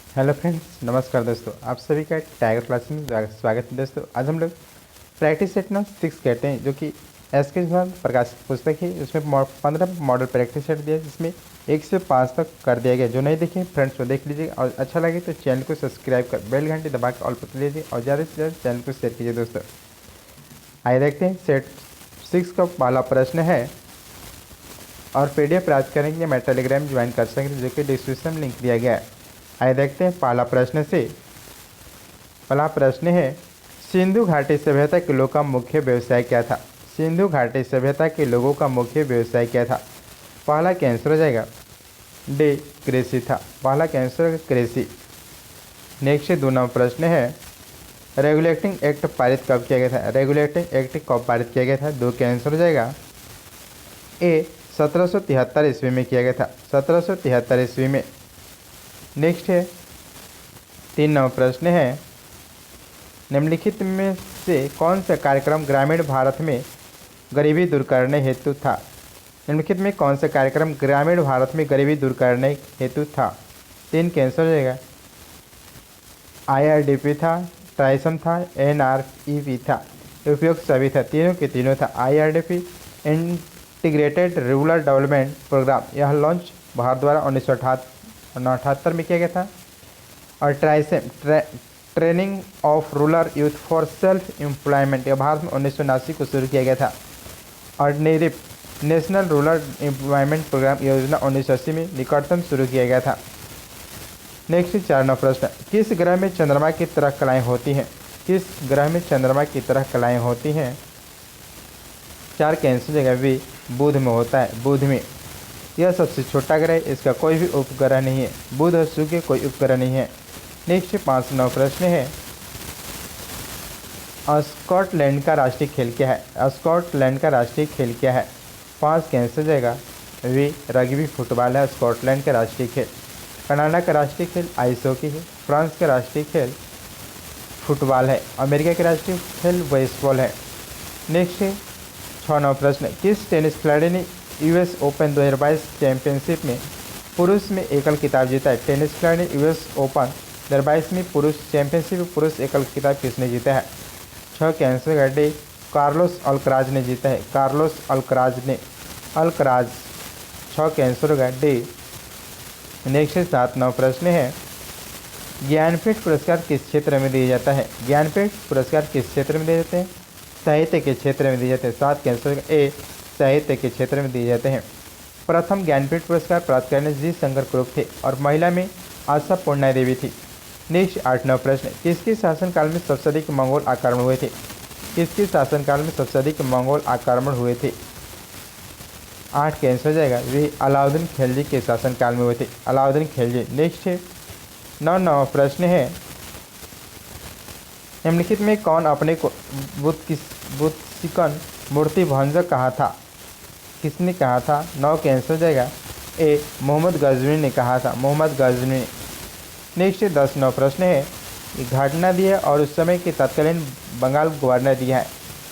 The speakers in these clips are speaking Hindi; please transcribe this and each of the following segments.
हेलो फ्रेंड्स, नमस्कार दोस्तों। आप सभी का टाइगर क्लास में स्वागत है दोस्तों। आज हम लोग प्रैक्टिस सेट नंबर 6 कहते हैं, जो कि एस के प्रकाशित पुस्तक है। उसमें 15 मॉडल प्रैक्टिस सेट दिया है, जिसमें 1 से 5 तक कर दिया गया। जो नहीं देखें फ्रेंड्स वो देख लीजिए, और अच्छा लगे तो चैनल को सब्सक्राइब कर बेल घंटी दबा कर ऑल पर लीजिए, और ज़्यादा से ज़्यादा चैनल को शेयर कीजिए दोस्तों। आइए देखते हैं सेट 6 का पहला प्रश्न है, और पीडीएफ प्राप्त करने के लिए मैं टेलीग्राम ज्वाइन कर सकते हैं, जो कि डिस्क्रिप्शन में लिंक दिया गया है। आइए देखते हैं पहला प्रश्न है, सिंधु घाटी सभ्यता के लोगों का मुख्य व्यवसाय क्या था? सिंधु घाटी सभ्यता के लोगों का मुख्य व्यवसाय क्या था? पहला का आंसर हो जाएगा डी, कृषि था। पहला का आंसर कृषि। नेक्स्ट 2 नंबर प्रश्न है, रेगुलेटिंग एक्ट पारित कब किया गया था? रेगुलेटिंग एक्ट कब पारित किया गया था? 2 का आंसर हो जाएगा ए, 1773 ईस्वी में किया गया था। 1773 ईस्वी में। नेक्स्ट है 3 नंबर प्रश्न है, निम्नलिखित में से कौन सा कार्यक्रम ग्रामीण भारत में गरीबी दूर करने हेतु था? निम्नलिखित में कौन सा कार्यक्रम ग्रामीण भारत में गरीबी दूर करने हेतु था? 3 का आंसर हो जाएगा IRDP था, ट्राइसम था, NREP था। उपयोग सभी था, तीनों के तीनों था। IRDP integrated rural development program, यह लॉन्च भारत द्वारा 1978 में किया गया था। और TRYSEM training of rural youth for self employment, यह भारत में 1979 को शुरू किया गया था। और नेरिप नेशनल रूरल एम्प्लॉयमेंट प्रोग्राम योजना 1980 में निकटतम शुरू किया गया था। नेक्स्ट 4 नंबर प्रश्न, किस ग्रह में चंद्रमा की तरह कलाएँ होती हैं? किस ग्रह में चंद्रमा की तरह कलाएँ होती हैं? 4 का आंसर जगह भी बुध में होता है। बुध में, यह सबसे छोटा ग्रह है, इसका कोई भी उपग्रह नहीं है। बुध और शुक्र के कोई उपग्रह नहीं है। नेक्स्ट 5 नंबर प्रश्न है, स्कॉटलैंड का राष्ट्रीय खेल क्या है? स्कॉटलैंड का राष्ट्रीय खेल क्या है? 5 का आंसर जाएगा वी, रग्बी फुटबॉल है स्कॉटलैंड का राष्ट्रीय खेल। कनाडा का राष्ट्रीय खेल आइस हॉकी है। फ्रांस का राष्ट्रीय खेल फुटबॉल है। अमेरिका का राष्ट्रीय खेल बेसबॉल है। नेक्स्ट 6 नंबर प्रश्न, किस टेनिस खिलाड़ी ने US ओपन 2022 चैंपियनशिप में पुरुष में एकल खिताब जीता है? टेनिस खिलाड़ी ने US ओपन 2022 में पुरुष चैंपियनशिप में पुरुष एकल खिताब किसने जीता है? 6 के आंसर का डी, कार्लोस अल्कराज ने जीता है। Carlos Alcaraz. 6 के आंसर होगा डी। नेक्स्ट 7 नंबर प्रश्न है, ज्ञानपीठ पुरस्कार किस क्षेत्र में दिया जाता है? ज्ञानपीठ पुरस्कार किस क्षेत्र में दिए जाते हैं? साहित्य के क्षेत्र में दिए जाते हैं। 7 के आंसर ए, साहित्य के क्षेत्र में दिए जाते हैं। प्रथम ज्ञानपीठ पुरस्कार प्राप्त करने जी शंकर कुरूप थे, और महिला में आशा पूर्णा देवी थी। नेक्स्ट 8 नंबर प्रश्न, किसके शासनकाल में सबसे अधिक मंगोल आक्रमण हुए थे? किसके शासनकाल में सबसे अधिक मंगोल आक्रमण हुए थे? 8 का आंसर हो जाएगा वे, अलाउद्दीन खिलजी के शासनकाल में हुए थे। अलाउद्दीन खिलजी। नेक्स्ट 9 नंबर प्रश्न है, निम्नलिखित में कौन अपने को बुद्धिकन मूर्ति भंजक कहा था? किसने कहा था? 9 का आंसर हो जाएगा ए, मोहम्मद गजनवी ने कहा था। मोहम्मद गजनवी। नेक्स्ट 10 नंबर प्रश्न है, घटना दिया और उस समय के तत्कालीन बंगाल गवर्नर दिया है।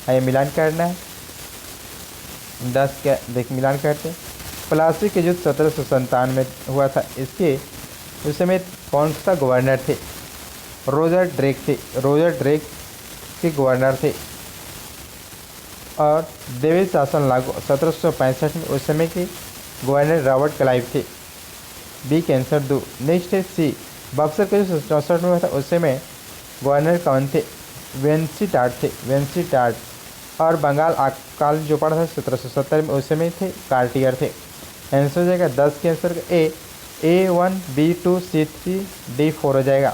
आइए मिलान करना है। 10 का देख मिलान करते हैं। प्लासी के युद्ध 1757 में हुआ था। इसके उस समय कौन सा गवर्नर थे? रोजर ड्रेक थे। रोजर ड्रेक के गवर्नर थे। और देवी शासन लागू 1765 में, उस समय के गवर्नर रॉबर्ट क्लाइव थे। बी का आंसर 2। नेक्स्ट है सी, बक्सर के जो 64 में हुआ था, उस समय गवर्नर कौन थे? वेंसी टाट थे। वेंसी टाट। और बंगाल अकाल जो पड़ा था 1770 में, उस समय थे कार्टियर थे। आंसर हो जाएगा 10 के answer A, A1 B2 C3 D4 हो जाएगा।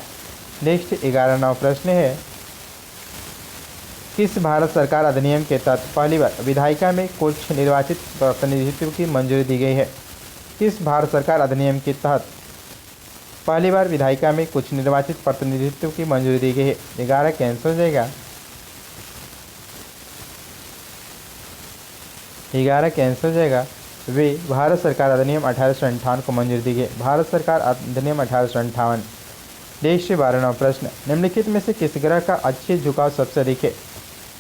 नेक्स्ट 11 नंबर प्रश्न है, किस भारत सरकार अधिनियम के तहत पहली बार विधायिका में कुछ निर्वाचित प्रतिनिधित्व की मंजूरी दी गई है? किस भारत सरकार अधिनियम के तहत पहली बार विधायिका में कुछ निर्वाचित प्रतिनिधित्व की मंजूरी दी गई है? 11 का आंसर हो जाएगा 11 का आंसर हो जाएगा वे, भारत सरकार अधिनियम 1858 को मंजूरी दी गई। भारत सरकार अधिनियम 1858। नेक्स्ट 12 नंबर प्रश्न, निम्नलिखित में से किस ग्रह का अच्छे झुकाव सबसे अधिक है?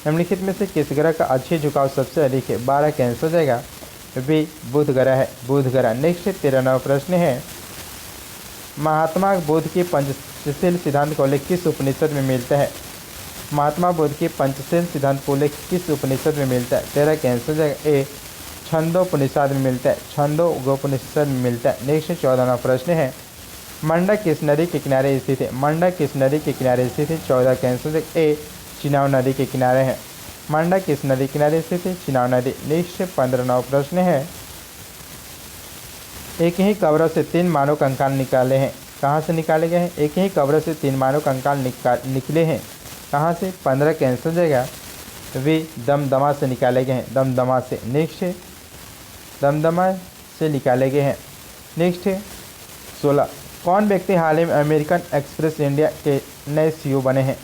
निम्नलिखित में से किस ग्रह का अच्छे झुकाव सबसे अधिक है? 12 का आंसर हो जाएगा बी, बुध ग्रह है। बुध ग्रह। नेक्स्ट 13 नंबर प्रश्न है, महात्मा बुद्ध के पंचशील सिद्धांत का उल्लेख किस उपनिषद में मिलता है? महात्मा बुद्ध के पंचशील सिद्धांत का उल्लेख किस उपनिषद में मिलता है? 13 का आंसर जाएगा ए, छंदोपनिषद में मिलता है, छंदोपनिषद में मिलता है। नेक्स्ट 14वां प्रश्न है, मंडक किस नदी के किनारे स्थित है? मंडक किस नदी के किनारे स्थित है? 14 का आंसर जाएगा ए, चिनाब नदी के किनारे है। मंडक किस नदी के किनारे स्थित है? चिनाब नदी। नेक्स्ट 15वां प्रश्न है, एक ही कब्र से 3 मानव कंकाल निकाले हैं, कहाँ से निकाले गए हैं? एक ही कब्र से 3 मानव कंकाल निकले हैं, कहाँ से? 15 का आंसर जाएगा वे दमदमा से निकाले गए हैं, दमदमा से। नेक्स्ट दमदमा से निकाले गए हैं। नेक्स्ट 16, कौन व्यक्ति हाल ही में अमेरिकन एक्सप्रेस इंडिया के नए CEO बने हैं?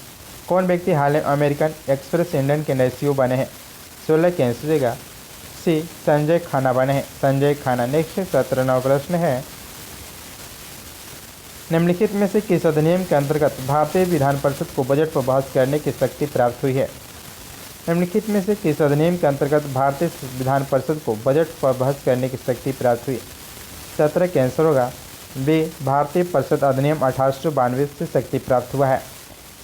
कौन व्यक्ति हाल में अमेरिकन एक्सप्रेस इंडियन के नए CEO बने हैं? 16 का आंसर जाएगा सी, संजय खन्ना बने हैं, संजय खन्ना। नेक्स्ट 17वां प्रश्न है, निम्नलिखित में से किस अधिनियम के अंतर्गत भारतीय विधान परिषद को बजट पर बहस करने की शक्ति प्राप्त हुई है? निम्नलिखित में से किस अधिनियम के अंतर्गत भारतीय विधान परिषद को बजट पर बहस करने की शक्ति प्राप्त हुई? 17 का आंसर होगा बी, भारतीय परिषद अधिनियम 1892 से शक्ति प्राप्त हुआ है।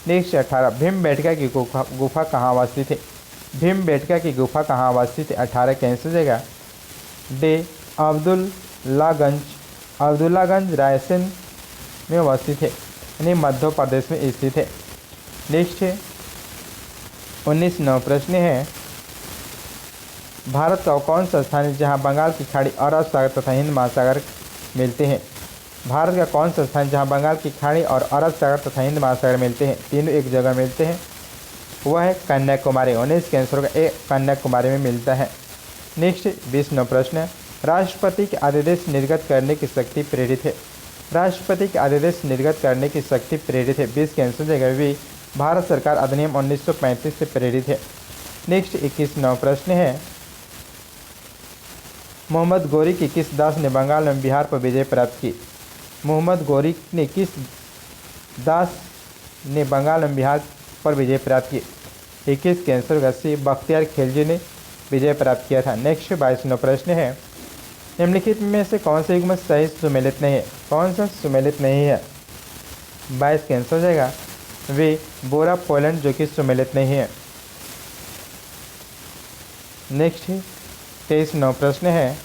नेक्स्ट 18, भीमबेटका की गुफा कहाँ अवस्थित है? भीमबेटका की गुफा कहाँ अवस्थित है? 18 का आंसर जाएगा डी, अब्दुल्लागंज रायसेन में अवस्थित है, यानी मध्य प्रदेश में स्थित है। नेक्स्ट 19वां प्रश्न है, भारत का कौन सा स्थान है जहाँ बंगाल की खाड़ी, अरब सागर तथा हिंद महासागर मिलते हैं? भारत का कौन सा स्थान जहाँ बंगाल की खाड़ी और अरब सागर तथा हिंद महासागर मिलते हैं, तीनों एक जगह मिलते हैं? वह है कन्याकुमारी। 19 के आंसर होगा ए, कन्याकुमारी में मिलता है। नेक्स्ट 20वां प्रश्न, राष्ट्रपति के आदेश निर्गत करने की शक्ति प्रेरित है? राष्ट्रपति के आदेश निर्गत करने की शक्ति प्रेरित है। 20 के आंसर जाएगा भी, भारत सरकार अधिनियम 1935 से प्रेरित है। नेक्स्ट 21वां प्रश्न है, मोहम्मद गोरी की किस दास ने बंगाल में बिहार पर विजय प्राप्त की? मोहम्मद गोरी ने किस दास ने बंगाल में बिहार पर विजय प्राप्त की? 21 के आंसर होगा सी, बख्तियार खिलजी ने विजय प्राप्त किया था। नेक्स्ट 22वां प्रश्न है, निम्नलिखित में से कौन सा युग्म सही सुमेलित नहीं है? कौन सा सुमेलित नहीं है? 22 के आंसर हो जाएगा वे, बोरा पोलैंड, जो कि सुमेलित नहीं है। नेक्स्ट 23वां प्रश्न है,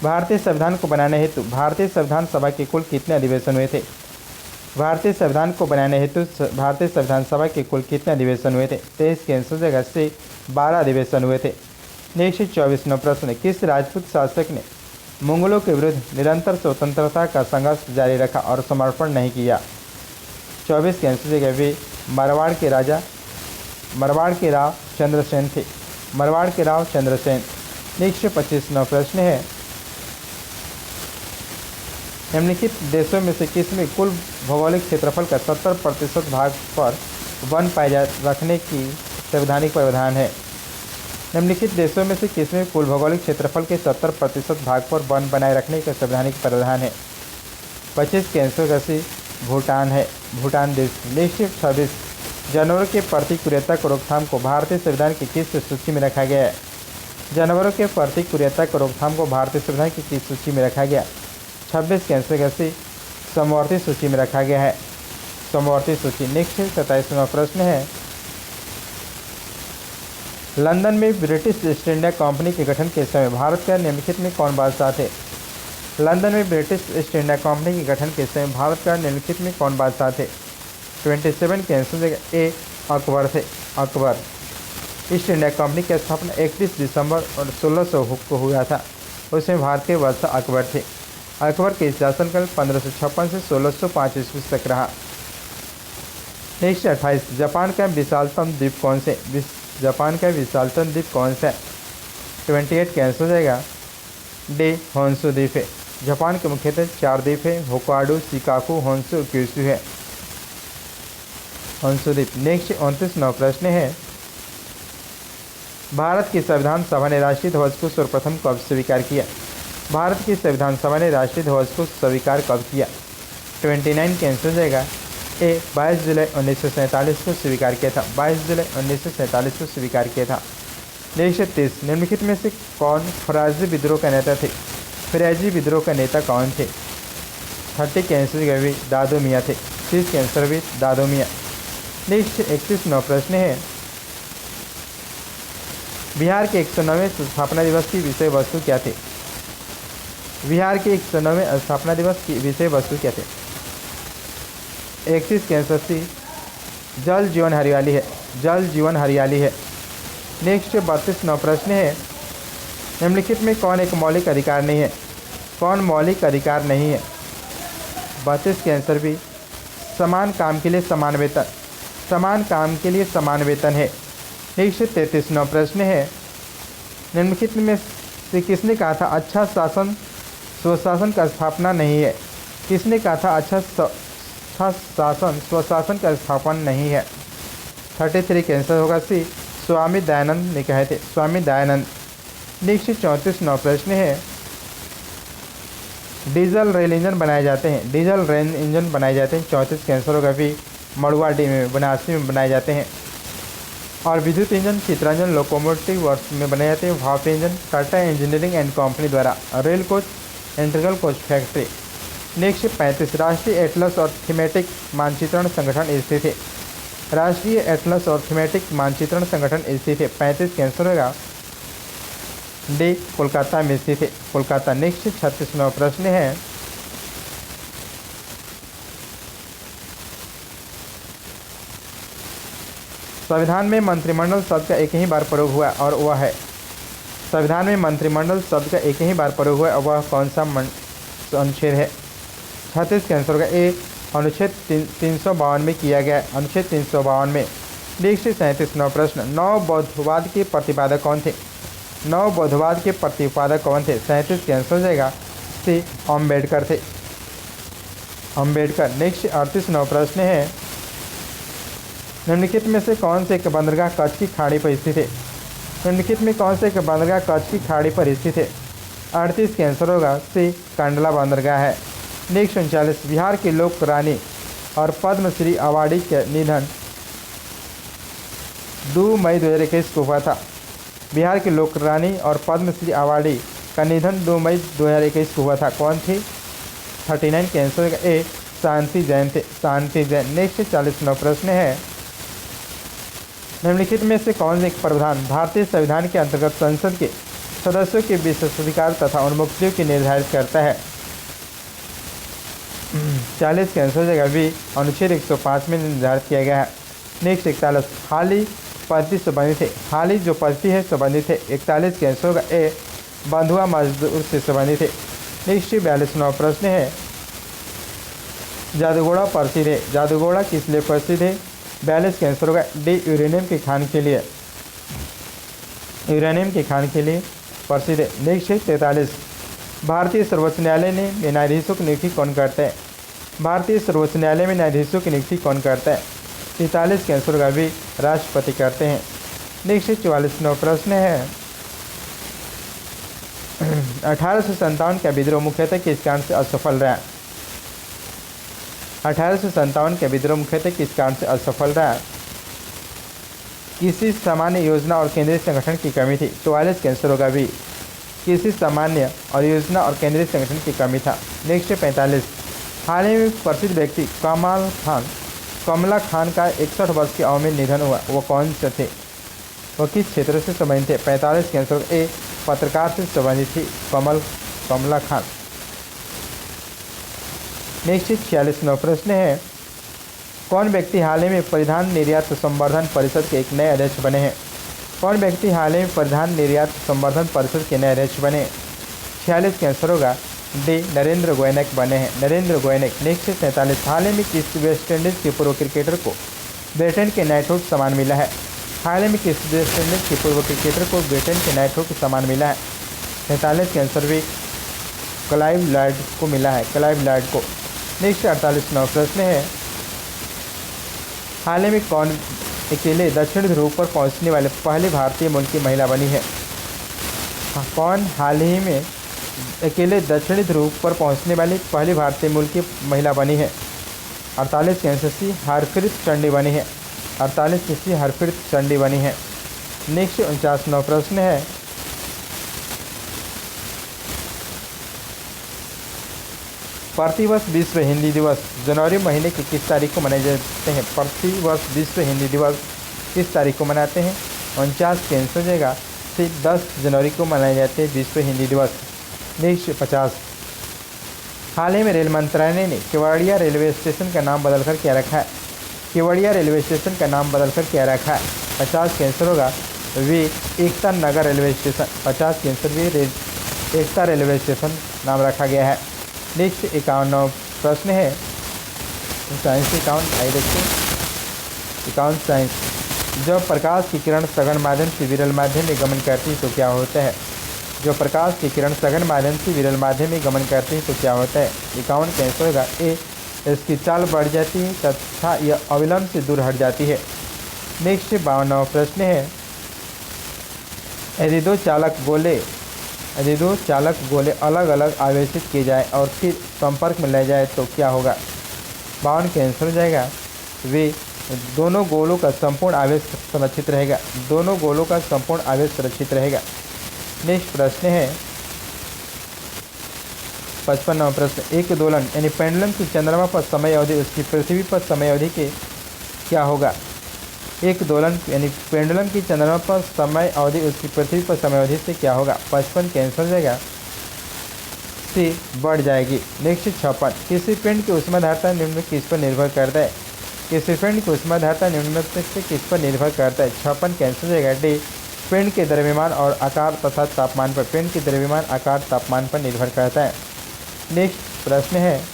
भारतीय संविधान को बनाने हेतु भारतीय संविधान सभा के कुल कितने अधिवेशन हुए थे? भारतीय संविधान को बनाने हेतु भारतीय संविधान सभा के कुल कितने अधिवेशन हुए थे? 23 के आंसर जगह से 12 अधिवेशन हुए थे। नेक्स्ट 24वां प्रश्न, किस राजपूत शासक ने मुगलों के विरुद्ध निरंतर स्वतंत्रता का संघर्ष जारी रखा और समर्पण नहीं किया? 24 के आंसर जगह वे मारवाड़ के राव चंद्रसेन थे, मारवाड़ के राव चंद्रसेन। नेक्स्ट 25वां प्रश्न है, निम्नलिखित देशों में से किस में कुल भौगोलिक क्षेत्रफल का 70% भाग पर वन पाए रखने की संवैधानिक प्रावधान है? निम्नलिखित देशों में से किस में कुल भौगोलिक क्षेत्रफल के 70% भाग पर वन बनाए रखने का संवैधानिक प्रावधान है? 25 के आंसर का सी, भूटान है, भूटान देश। नेक्स्ट 26, जानवरों के प्रति क्रूरता की रोकथाम को भारतीय संविधान की किस सूची में रखा गया है? जानवरों के प्रति क्रूरता की रोकथाम को भारतीय संविधान की किस सूची में रखा गया? 26 के आंसर का सी, समवर्ती सूची में रखा गया है, समवर्ती सूची। नेक्स्ट 27वां प्रश्न है, लंदन में ब्रिटिश ईस्ट इंडिया कंपनी के गठन के समय भारत का निम्नलिखित में कौन बादशाह थे? लंदन में ब्रिटिश ईस्ट इंडिया कंपनी के गठन के समय भारत का निम्नलिखित में कौन बादशाह थे? 27 के आंसर जगह ए, अकबर थे, अकबर। ईस्ट इंडिया कंपनी की स्थापना 31 दिसंबर 1600 को हुआ था, उसमें भारत के बादशाह अकबर थे। अकबर के शासनकाल 1556 से 1605 ईस्वी तक रहा। नेक्स्ट 28, जापान का विशालतम द्वीप कौन से? जापान का विशालतम द्वीप कौन सा है? 28 के आंसर हो जाएगा डी, होन्शु द्वीप है। जापान के मुख्यतः 4 द्वीप है, होक्काइडो, शिकाकू, होन्शु और क्यूशु है, होन्शु द्वीप। नेक्स्ट 29वां प्रश्न है, भारत की संविधान सभा ने राष्ट्रीय ध्वज को सर्वप्रथम कब स्वीकार किया? भारत की संविधान सभा ने राष्ट्रीय ध्वज को स्वीकार कब किया? 29 के आंसर हो जाएगा ए, 22 जुलाई 1947 को स्वीकार किया था, 22 जुलाई 1947 को स्वीकार किया था। नेक्स्ट 30, निम्नलिखित में से कौन फराजी विद्रोह का नेता थे? फिरैजी विद्रोह का नेता कौन थे? 30 के आंसर का भी दादू मियाँ थे। 30 के आंसर भी दादू मियाँ। नेक्स्ट 31वां प्रश्न है, बिहार के 109वें स्थापना दिवस की विषय वस्तु क्या थे? बिहार के 109वें स्थापना दिवस की विषय वस्तु क्या थे? 31 के आंसर सी जल जीवन हरियाली है। जल जीवन हरियाली है। नेक्स्ट 32वां प्रश्न है, निम्नलिखित में कौन एक मौलिक अधिकार नहीं है? कौन मौलिक अधिकार नहीं है? 32 के आंसर भी समान काम के लिए समान वेतन। समान काम के लिए समान वेतन है। नेक्स्ट 33वां प्रश्न है, निम्नलिखित में से किसने कहा था अच्छा शासन स्वशासन का स्थापना नहीं है? किसने कहा था अच्छा शासन स्वशासन का स्थापना नहीं है? 33 का आंसर होगा सी स्वामी दयानंद ने कहे थे। स्वामी दयानंद। नेक्स्ट 34वां प्रश्न है, डीजल रेल इंजन बनाए जाते हैं। डीजल रेल इंजन बनाए जाते हैं। 34 के आंसर होगा भी मड़ुआडी में बनारसी में बनाए जाते हैं। और विद्युत इंजन चित्रांजन लोकोमोटिव वर्क्स में बनाए जाते हैं। भाप engine Tata engineering and company द्वारा। Rail coach integral coach factory. Next 35, राष्ट्रीय एटलस और थीमेटिक मानचित्रण संगठन स्थित है। राष्ट्रीय एटलस और थीमेटिक मानचित्रण संगठन स्थित है। 35 के आंसर होगा डी कोलकाता में स्थित है। कोलकाता। नेक्स्ट 36वां प्रश्न है, संविधान में मंत्रिमंडल शब्द का एक ही बार प्रयोग हुआ और वह है? संविधान में मंत्रिमंडल शब्द का एक ही बार प्रयोग हुआ और वह कौन सा अनुच्छेद है? 36 के आंसर होगा ए अनुच्छेद 352 में किया गया है। अनुच्छेद 352 में। नेक्स्ट 37वां प्रश्न, नव बौद्धवाद के प्रतिपादक कौन थे? नव बौद्धवाद के प्रतिपादक कौन थे? 37 के आंसर हो जाएगा सी अम्बेडकर थे। अम्बेडकर। नेक्स्ट 38वां प्रश्न है, निम्नलिखित में से कौन से एक बंदरगाह कच्छ की खाड़ी पर स्थित है? निम्नलिखित में कौन से एक बंदरगाह कच्छ की खाड़ी पर स्थित है? 38 के आंसर होगा सी कंडला बंदरगाह है। नेक्स्ट 39, बिहार की लोक रानी और पद्मश्री अवार्डी के निधन 2 मई 2021 को हुआ था। बिहार की लोक रानी और पद्मश्री अवार्डी का निधन 2 मई 2021 को हुआ था। कौन थी? 39 के आंसर होगा ए शांति जैन थे। शांति जैन। नेक्स्ट 40वां प्रश्न है, निम्नलिखित में से कौन से एक प्रावधान भारतीय संविधान के अंतर्गत संसद के सदस्यों के विशेषाधिकार तथा उन्मुक्तियों की निर्धारित करता है? 40 के आंसर जगह भी अनुच्छेद 105 में निर्धारित किया गया है। नेक्स्ट 41, हाल ही पद्धति संबंधित है। हाल ही जो पद्धति है संबंधित है। 41 के आंसर होगा ए बंधुआ मजदूर से संबंधित है। नेक्स्ट 42वां प्रश्न है, जादूगोड़ा प्रसिद्ध है। जादूगोड़ा किस लिए प्रसिद्ध है? 42 के आंसर होगा डी यूरेनियम के खान के लिए। यूरेनियम के खान के लिए प्रसिद्ध है। नेक्स्ट 43, भारतीय सर्वोच्च न्यायालय ने न्यायाधीशों की नियुक्ति कौन करता है? भारतीय सर्वोच्च न्यायालय में न्यायाधीशों की नियुक्ति कौन करता है? 43 के आंसर का भी राष्ट्रपति करते हैं। नेक्स्ट 44वां प्रश्न है, 1857 का विद्रोह मुख्यतः किस कारण से असफल रहा? 1857 का विद्रोह मुख्यतः किस कारण से असफल रहा? किसी सामान्य योजना और केंद्रीय संगठन की कमी थी। 44 के आंसर होगा भी किसी सामान्य और योजना और केंद्रीय संगठन की कमी था। नेक्स्ट 45, हाल ही में प्रसिद्ध व्यक्ति कमला खान का 61 वर्ष की आयु में निधन हुआ, वो कौन से थे? वो किस क्षेत्र से संबंधित थे? 45 के आंसर ए पत्रकार से संबंधित थी कमला खान। नेक्स्ट 46वां प्रश्न है, कौन व्यक्ति हाल ही में परिधान निर्यात संवर्धन परिषद के एक नए अध्यक्ष बने हैं? कौन व्यक्ति हाल ही में परिधान निर्यात संवर्धन परिषद के नए अध्यक्ष बने? 46 के आंसर होगा डी नरेंद्र गोयनक बने हैं। नरेंद्र गोयनक। नेक्स्ट 47, हाल ही में किस वेस्ट इंडीज के पूर्व क्रिकेटर को ब्रिटेन के नाइटहुड सम्मान मिला है? हाल ही में किस वेस्ट इंडीज के पूर्व क्रिकेटर को ब्रिटेन के नाइटहुड सम्मान मिला है? 47 के आंसर भी क्लाइव लॉयड को मिला है। क्लाइव लॉयड को। नेक्स्ट 48वां प्रश्न है, हाल ही में कौन अकेले दक्षिण ध्रुव पर पहुंचने वाले पहली भारतीय मूल की महिला बनी है? कौन हाल ही में अकेले दक्षिणी ध्रुव पर पहुंचने वाली पहली भारतीय मूल की महिला बनी है? 48 के आंसर सी हरप्रीत चंडी बनी है। 48 की सी हरप्रीत चंडी बनी है। नेक्स्ट 49वां प्रश्न है, प्रतिवर्ष विश्व हिंदी दिवस जनवरी महीने की किस तारीख को मनाए जाते हैं? प्रतिवर्ष विश्व हिंदी दिवस किस तारीख को मनाते हैं? 49 कैंसिल हो जाएगा। से 10 जनवरी को मनाए जाते हैं विश्व हिंदी दिवस। नेक्स्ट 50, हाल ही में रेल मंत्रालय ने केवड़िया रेलवे स्टेशन का नाम बदलकर क्या रखा है? केवड़िया रेलवे स्टेशन का नाम बदलकर क्या रखा है? 50 कैंसिल होगा। वे Ekta Nagar railway station, 50 cancel वे एकता रेलवे स्टेशन नाम रखा गया है। नेक्स्ट 51वां प्रश्न है साइंस 51, आइए देखते हैं 51 साइंस। जब प्रकाश की किरण सघन माध्यम से विरल माध्यम में गमन करती है तो क्या होता है? जो प्रकाश की किरण सघन माध्यम से विरल माध्यम में गमन करती है तो क्या होता है? 51 कैंसिल होगा। ए, इसकी चाल बढ़ जाती है तथा यह अविलंब से दूर हट जाती है। नेक्स्ट 52वां प्रश्न है यदि दो चालक गोले अलग अलग आवेशित किए जाए और फिर संपर्क में ले जाए तो क्या होगा? 52 कैंसिल हो जाएगा। वे दोनों गोलों का संपूर्ण आवेश संरक्षित रहेगा। दोनों गोलों का संपूर्ण आवेश सुरक्षित रहेगा। नेक्स्ट प्रश्न है 55वां प्रश्न, एक दोलन यानी पेंडुलम की चंद्रमा पर समय अवधि उसकी पृथ्वी पर समय अवधि के क्या होगा? एक दोलन यानी पेंडुलम की चंद्रमा पर समय अवधि उसकी पृथ्वी पर समय अवधि से क्या होगा? 55 कैंसिल हो जाएगा। से बढ़ जाएगी। नेक्स्ट 56, किसी पिंड की ऊष्माधारता निम्न में किस पर निर्भर करता है? किसी पिंड की ऊष्माधारता निम्न में से किस पर निर्भर करता है? 56 कैंसिल हो जाएगा। डी, पिंड के द्रव्यमान और आकार तथा तापमान पर। पिंड के द्रव्यमान आकार तापमान पर निर्भर करता है। नेक्स्ट प्रश्न है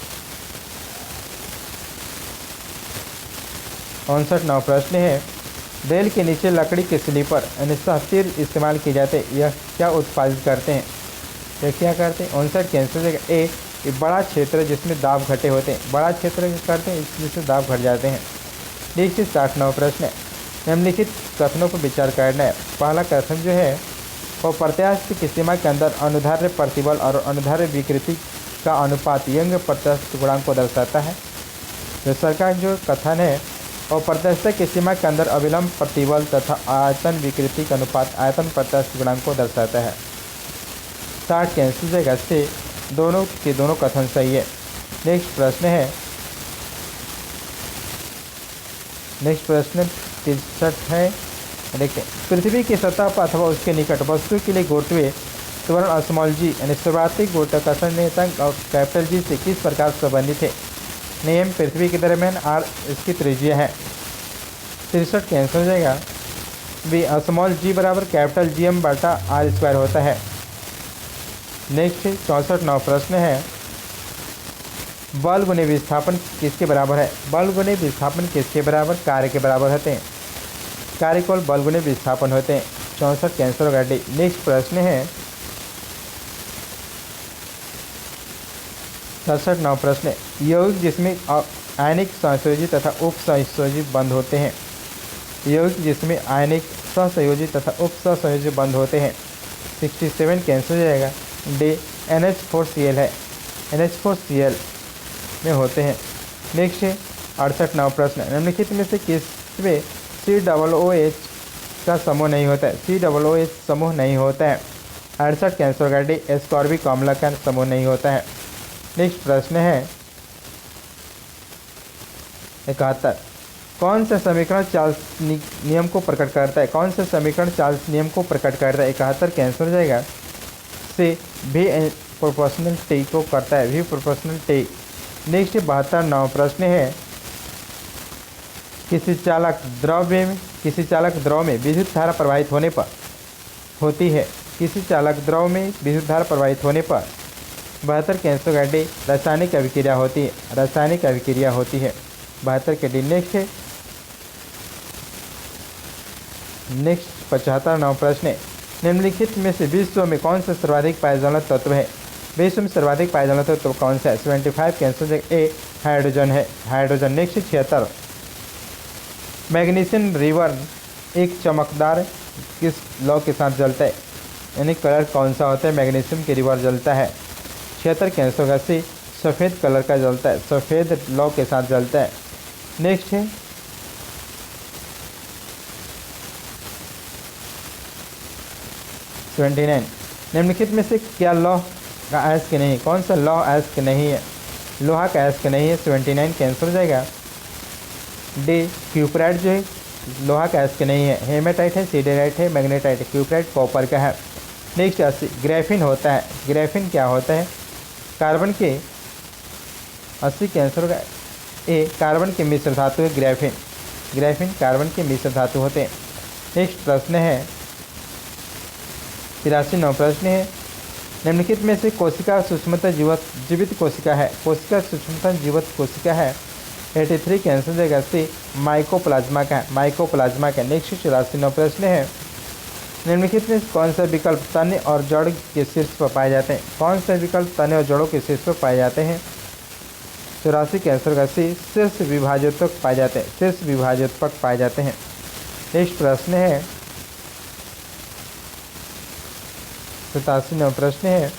59वां प्रश्न है रेल के नीचे लकड़ी के स्लीपर यानी सहतीर इस्तेमाल किए जाते हैं, यह क्या उत्पादित करते हैं? यह क्या करते हैं? 59 कैंसिल हो जाएगा। ए, बड़ा क्षेत्र जिसमें दाब घटे होते हैं, बड़ा क्षेत्र करते हैं इसमें दाब घट जाते हैं। नेक्स्ट 60वां प्रश्न है निम्नलिखित कथनों पर विचार करना है। पहला कथन जो है वो प्रत्यास्थ की सीमा के अंदर अनुधार्य प्रतिबल और अनुधार्य विकृति का अनुपात यंग प्रत्यास्थ गुणांक को दर्शाता है। दूसरा का जो कथन है और प्रत्यास्थ की सीमा के अंदर अविलंब प्रतिबल तथा आयतन विकृति का अनुपात आयतन प्रत्यास्थ गुणांक को दर्शाता है। 60 कैंसिल जाएगा। से दोनों के दोनों कथन सही है। नेक्स्ट प्रश्न है 63 है। देखते हैं पृथ्वी की सतह पर अथवा उसके निकट वस्तु के लिए गुरुत्वीय त्वरण स्मॉल जी यानी सर्वाधिक गुरुत्वाकर्षण नियतांक और कैपिटल जी से किस प्रकार संबंधित है? नियम पृथ्वी के दरमियान आर इसकी त्रिज्या है। 63 कैंसिल हो जाएगा। बी, स्मॉल जी बराबर कैपिटल जी एम बटा आर स्क्वायर होता है। नेक्स्ट 64वां प्रश्न है बल गुणे विस्थापन किसके बराबर है? बल गुणे विस्थापन किसके बराबर? कार्य के बराबर होते हैं। कार्य केवल बल गुणे विस्थापन होते हैं। 64 कैंसिल होगा। डी। नेक्स्ट प्रश्न है 67वां प्रश्न यौगिक जिसमें आयनिक सहसंयोजी तथा उप सहसंयोजी बंद होते हैं। यौगिक जिसमें आयनिक सहसंयोजी तथा उप सहसंयोजी बंद होते हैं। 67 कैंसिल हो जाएगा। डी, NH4Cl है। NH4Cl में होते हैं। नेक्स्ट 68वां प्रश्न निम्नलिखित में से किसमें COOH का समूह नहीं होता है? COOH समूह नहीं होता है। 68 कैंसिल होगा। डी, एस्कॉर्बिक अम्ल का समूह नहीं होता है। नेक्स्ट प्रश्न है 71 कौन सा समीकरण चार्ल्स नियम को प्रकट करता है? कौन सा समीकरण चार्ल्स नियम को प्रकट करता है? 71 कैंसिल हो जाएगा। से भी प्रोपोर्शनल टी को करता है। भी प्रोपोर्शनल टी। नेक्स्ट 72वां प्रश्न है किसी चालक द्रव में विद्युत धारा प्रवाहित होने पर होती है। किसी चालक द्रव में विद्युत धारा प्रवाहित होने पर 72 कैंसिल का डी, रासायनिक अभिक्रिया होती है। रासायनिक अभिक्रिया होती है। 72 के डी। नेक्स्ट 75वां प्रश्न निम्नलिखित में से विश्व में कौन सा सर्वाधिक पाया जाने वाला तत्व है? विश्व में सर्वाधिक पाया जाने वाला तत्व कौन सा है? 75 कैंसिल ए, हाइड्रोजन है। हाइड्रोजन। नेक्स्ट 76 मैग्नीशियम रिवर एक चमकदार किस लौ के साथ जलता है? यानी कलर कौन सा होता है? मैग्नीशियम के रिवर जलता है। 76 कैंसिल होगा। सी, सफ़ेद कलर का जलता है। सफ़ेद लौ के साथ जलता है। नेक्स्ट है 79 निम्नलिखित में से क्या लौह का अयस्क नहीं? कौन सा लौह अयस्क नहीं है? लोहा का अयस्क नहीं है, 79 कैंसिल हो जाएगा। डी क्यूपराइट जो है लोहा का अयस्क नहीं है, हेमेटाइट है, सीडेराइट है, मैग्नेटाइट है, क्यूपराइट कॉपर का है। नेक्स्ट 80 ग्रेफिन होता है। ग्रेफिन क्या होता है? कार्बन के 80 कैंसर होगा। ए कार्बन के मिश्र धातु है ग्रेफिन। ग्रेफिन कार्बन के मिश्र धातु होते हैं। नेक्स्ट प्रश्न है 83 प्रश्न है निम्नलिखित में से कोशिका सूक्ष्मतः जीवित कोशिका है। कोशिका सूक्ष्मतः जीवित कोशिका है 83 कैंसर जगह से माइकोप्लाज्मा का है। माइकोप्लाज्मा का। नेक्स्ट 84 प्रश्न है निम्नलिखित में कौन सा विकल्प तने और जड़ के शीर्ष पर पाए जाते हैं? कौन सा विकल्प तने और जड़ों के शीर्ष पर पाए जाते हैं? 84 कैंसर का सी शीर्ष विभाजोत्पक पाए जाते हैं। शीर्ष विभाजोत्पक पाए जाते हैं। नेक्स्ट प्रश्न है 87 प्रश्न है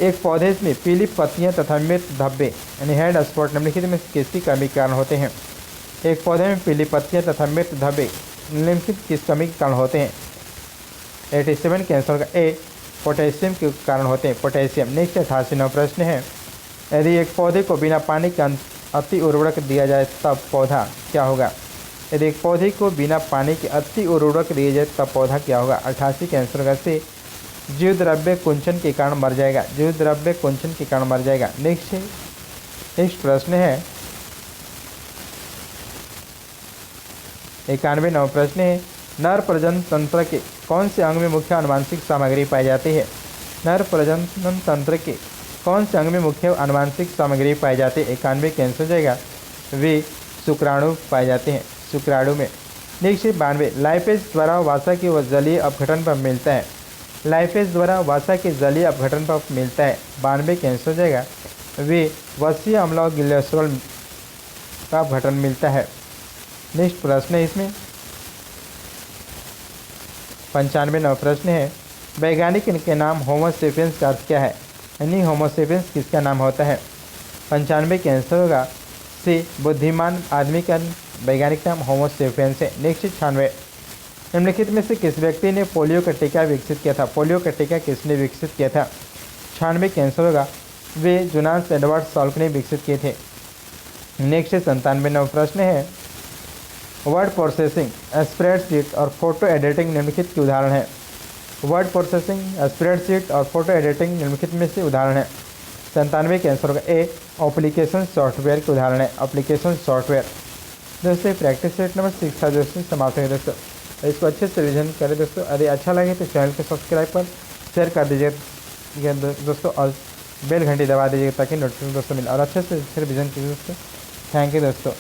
एक पौधे में पीली पत्तियां तथा मृत धब्बे यानी हेड स्पॉट निम्नलिखित में किसकी कमी के कारण होते हैं? एक पौधे में पीली पत्तियां तथा मृत धब्बे निम्नलिखित किस कमी के कारण होते हैं? 87 कैंसर का ए पोटेशियम के कारण होते हैं। पोटेशियम। नेक्स्ट 88 प्रश्न है यदि एक पौधे को बिना पानी के अति उर्वरक दिया जाए तब पौधा क्या होगा? यदि एक पौधे को बिना पानी के अति उर्वरक दिया जाए तब पौधा क्या होगा? 88 कैंसर का से जीव द्रव्य कुंचन के कारण मर जाएगा। जीव द्रव्य कुंचन के कारण मर जाएगा। नेक्स्ट प्रश्न है 91 प्रश्न है नर प्रजनन तंत्र के कौन से अंग में मुख्य आनुवांशिक सामग्री पाई जाती है? नर प्रजनन तंत्र के कौन से अंग में मुख्य आनुवांशिक सामग्री पाई जाती है? 91 कैंसर हो जाएगा। वे शुक्राणु पाए जाते हैं। शुक्राणु में। नेक्स्ट 92 लाइपेज द्वारा वसा के जलीय अपघटन पर मिलता है। लाइपेज द्वारा वसा के जलीय अपघटन पर मिलता है। 92 कैंसर हो जाएगा। वे वसीय अम्ल और ग्लिसरॉल का अपघटन मिलता है। नेक्स्ट प्रश्न है इसमें 95 प्रश्न है वैज्ञानिक के नाम होमो सेपियंस का अर्थ क्या है? यानी होमो सेपियंस किसका नाम होता है? 95 कैंसर होगा। सी बुद्धिमान आदमी का वैज्ञानिक नाम होमो सेपियंस है। नेक्स्ट 96 निम्नलिखित में से किस व्यक्ति ने पोलियो का टीका विकसित किया था? पोलियो का टीका किसने विकसित किया था? 96 कैंसर होगा। वे जोनास एडवर्ड साल्क ने विकसित किए थे। नेक्स्ट 97 प्रश्न है वर्ड प्रोसेसिंग, स्प्रेडशीट और फोटो एडिटिंग निम्नलिखित के उदाहरण है। वर्ड प्रोसेसिंग, स्प्रेडशीट और फोटो एडिटिंग निम्नलिखित में से उदाहरण है। 97 के आंसर होगा ए एप्लीकेशन सॉफ्टवेयर के उदाहरण है। Application software. दोस्तों प्रैक्टिस सेट नंबर 6 था दोस्तों समाप्त है दोस्तों। इसको अच्छे से रिविजन करें दोस्तों। यदि अच्छा लगे तो चैनल को सब्सक्राइब कर शेयर कर दीजिए दोस्तों और बेल घंटी दबा दीजिएगा ताकि नोटिफिकेशन दोस्तों मिले और अच्छे से रिविजन कीजिए दोस्तों। थैंक यू दोस्तों।